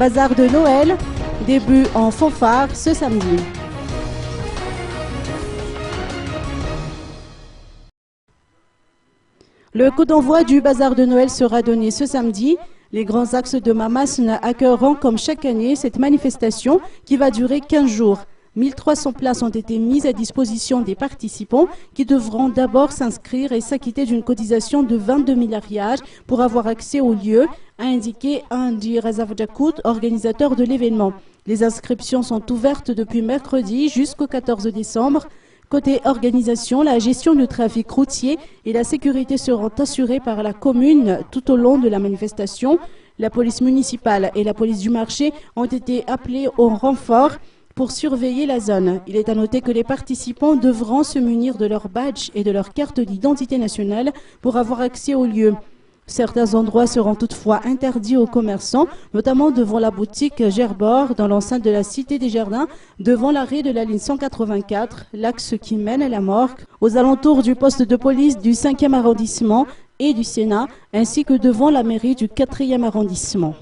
Bazar de Noël, début en fanfare ce samedi. Le coup d'envoi du Bazar de Noël sera donné ce samedi. Les grands axes de Mamasne accueilleront comme chaque année cette manifestation qui va durer 15 jours. 1300 places ont été mises à disposition des participants qui devront d'abord s'inscrire et s'acquitter d'une cotisation de 22 000 rials pour avoir accès au lieu, a indiqué Andi Razavjakout, organisateur de l'événement. Les inscriptions sont ouvertes depuis mercredi jusqu'au 14 décembre. Côté organisation, la gestion du trafic routier et la sécurité seront assurées par la commune tout au long de la manifestation. La police municipale et la police du marché ont été appelées au renfort pour surveiller la zone. Il est à noter que les participants devront se munir de leur badge et de leur carte d'identité nationale pour avoir accès au lieu. Certains endroits seront toutefois interdits aux commerçants, notamment devant la boutique Gerbor dans l'enceinte de la Cité des Jardins, devant l'arrêt de la ligne 184, l'axe qui mène à la morgue, aux alentours du poste de police du 5e arrondissement et du Sénat, ainsi que devant la mairie du 4e arrondissement.